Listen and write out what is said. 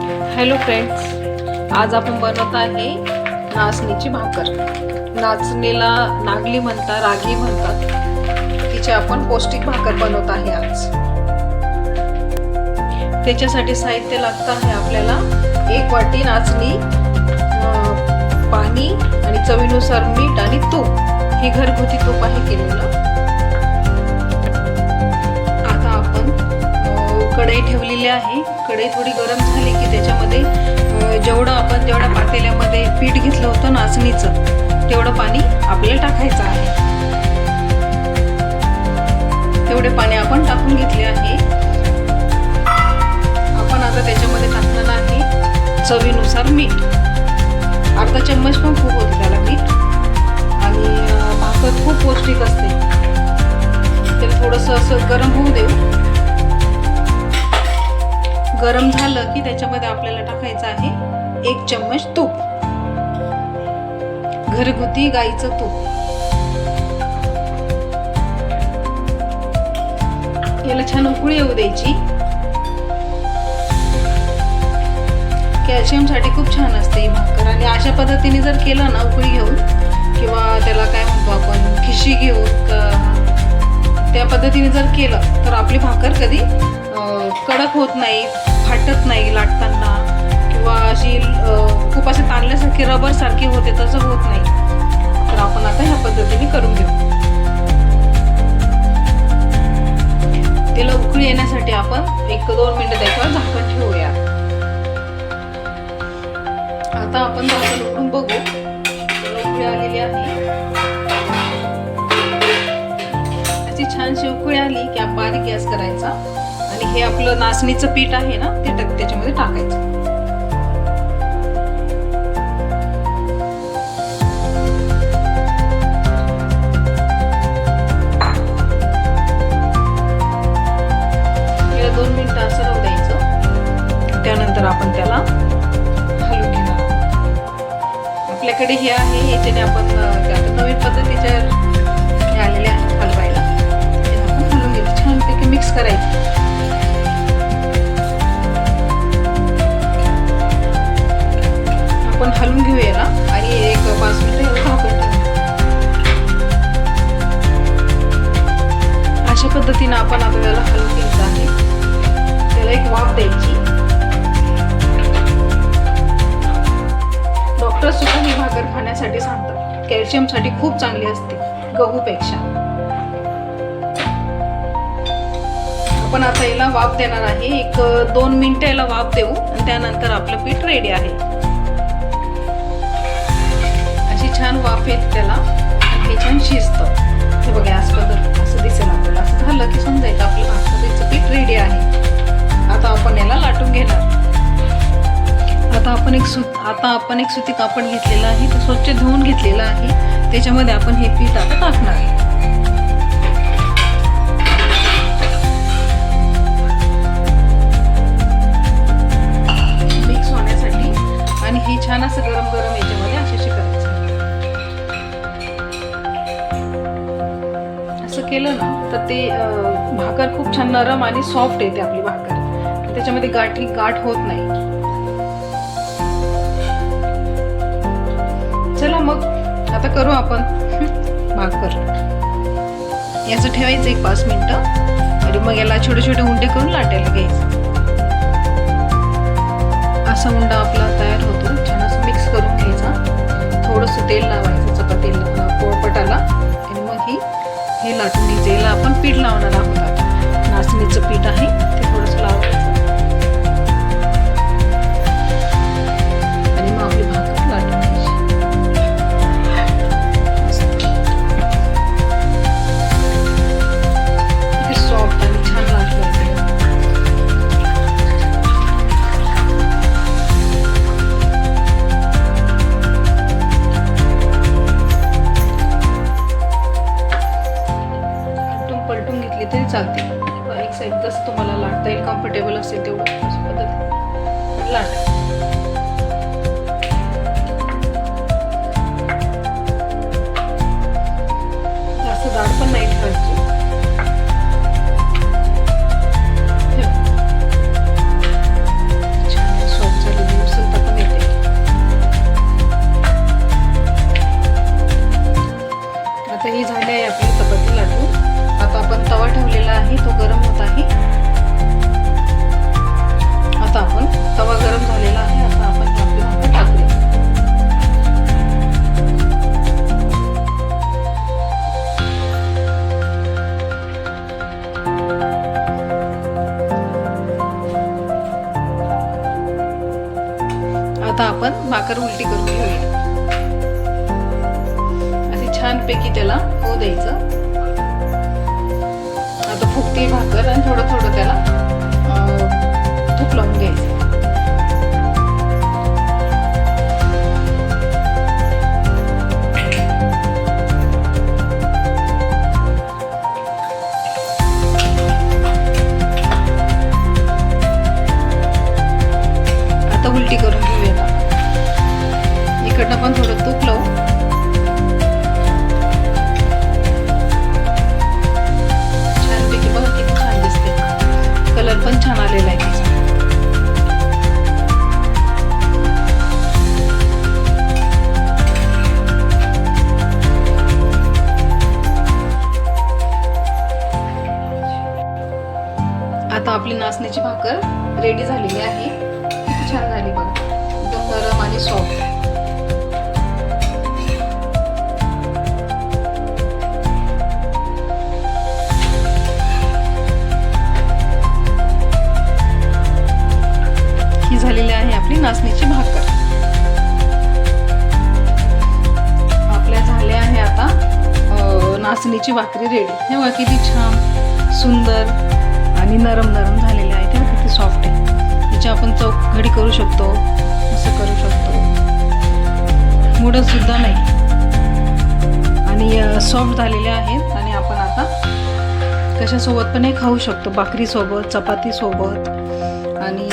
Hello friends, आज आपण बनवत आहे नाचणीची भाकर. नाचणीला नागली म्हणतात, रागी म्हणतात. तिची आपण पौष्टिक भाकर बनवत आहे आज. त्याच्यासाठी साहित्य लागतं आहे आपल्याला 1 वाटी नाचणी, पाणी आणि चवीनुसार मीठ आणि तूप. हे घरगुती तूप आहे केलेलं. आता आपण कढई ठेवलेली आहे. कढई थोडी गरम झाली की त्याच्यामध्ये जेवढ्या पातेल्यामध्ये पीठ घेतलं होतं नाचणीचं तेवढं पाणी आपल्याला टाकायचं आहे. तेवढे पाणी आपण टाकून घेतले आहे. आपण आता त्याच्यामध्ये टाकणार आहे चवीनुसार मीठ. अर्धा चम्मच पण खूप होते त्याला मीठ. आणि भाकर खूप पौष्टिक असते. त्याला थोडंसं असं गरम होऊ देऊ. गरम झालं की त्याच्यामध्ये आपल्याला टाकायचं आहे 1 चम्मच तूप, घरगुती गाईचं तूप. याला छान उकळी येऊ द्यायची. कॅल्शियम साठी खूप छान असते ही भाकर. आणि अशा पद्धतीने जर केलं ना, उकळी घेऊन किंवा त्याला काय म्हणतो आपण खिशी घेऊन, त्या पद्धतीने जर केलं तर आपली भाकर कधी कडक होत नाही, फाटत नाही लाटताना, किंवा अशी खूप असे ताणल्यासारखी रबर सारखी होते, तसं होत नाही. तर आपण आता ह्या पद्धतीने करून घेऊ. त्याला उकळी येण्यासाठी आपण 1-2 मिनिटं त्याच्यावर झाकण ठेवूया. आता आपण झाकण उघडून बघू. त्याला उकळी आलेली आहे. अशी छानशी उकळी आली की आपण बारीक गॅस करायचा आणि हे आपलं नाचणीचं पीठ आहे ना, ते त्याच्यामध्ये टाकायचं. याला 2 मिनिटं असं राहू द्यायचं. त्यानंतर आपण त्याला हलवून घेणार. आपल्याकडे हे आहे, याच्याने आपण नवीन पद्धतीच्या हे आलेले आहे हलवायला. आपण हलवून घ्यायचं, छानपैकी मिक्स करायचं. आपण हलवून घेऊया ना आणि 1-5 मिनिटं झाकून ठेवू. अशा पद्धतीने आपण आता त्याला हलवून घ्यायचं आहे. त्याला एक वाफ द्यायची. डॉक्टर सुद्धा ही भाकर खाण्यासाठी सांगतात. कॅल्शियम साठी खूप चांगली असते गहूपेक्षा. आपण आता याला वाफ देणार आहे. 1-2 मिनिटं याला वाफ देऊ आणि त्यानंतर आपलं पीठ रेडी आहे. छान वाफ येते त्याला आणि हे छान शिजतं. हे बघा, असं दिसेल आपल्याला. असं झालं की समजायचं आपलं भाकरीचं पीठ रेडी आहे. आता आपण याला लाटून घेणार. आता आपण एक सुती कापड घेतलेलं आहे, ते स्वच्छ धुवून घेतलेलं आहे. त्याच्यामध्ये आपण हे पीठ आता टाकणार आहे. मिक्स होण्यासाठी. आणि हे छान असं गरम गरम याच्यामध्ये असे करायचं. असं केलं ना तर ते भाकर खूप छान नरम आणि सॉफ्ट येते आपली भाकर. त्याच्यामध्ये गाठ होत नाही. चला मग आता करू आपण भाकर. याचं ठेवायचं 1-5 मिनिटं आणि मग याला छोटे छोटे उंडे करून लाटायला घ्यायचं. असा उंडा आपला तयार होतो. छान असं मिक्स करून घ्यायचा. थोडंसं तेल लावायचं चपातीला, पोळपटाला. आणि मग हे लाटून घ्यायचं. याला आपण पीठ लावणार आहोत. आता नाचणीचं पीठ आहे ते थोडंसं लावायचं आणि मग आपली भाकर लाटून घ्यायची. किती सॉफ्ट आणि छान लागलं. पलटून घेतली तरी चालते. एक साईड जसं तुम्हाला लाटता येईल, कम्फर्टेबल असेल तेवढं पद्धतीने लाटा. जास्त जाड पण नाही ठेवायची. छान सॉफ्ट आता आपण भाकर उलटी करून घेऊया. अशी छानपैकी त्याला होऊ द्यायचं. आता फुगती भाकर आणि थोडं थोडं त्याला तूप लावून घ्यायचं. आता उलटी करून घेऊया. इकडनं पण थोडं तूप लावू. छानपैकी बघा किती छान दिसते. कलर पण छान आलेला आहे त्याचा. आता आपली नाचणीची भाकर रेडी झालेली आहे. किती छान झाली बघा, एकदम नरम आणि सॉफ्ट. ही झालेली आहे आपली नाचणीची भाकर. आपल्या झाल्या आहे आता नाचणीची भाकरी रेडी. हे बघा किती छान सुंदर आणि नरम नरम झालेले आहे. ते किती सॉफ्ट आहे. याची आपण चौघडी करू शकतो, असं करू शकतो, मुडत सुद्धा नाही आणि सॉफ्ट झालेले आहेत. आणि आपण आता कशासोबत पण हे खाऊ शकतो, भाकरी सोबत, चपाती सोबत आणि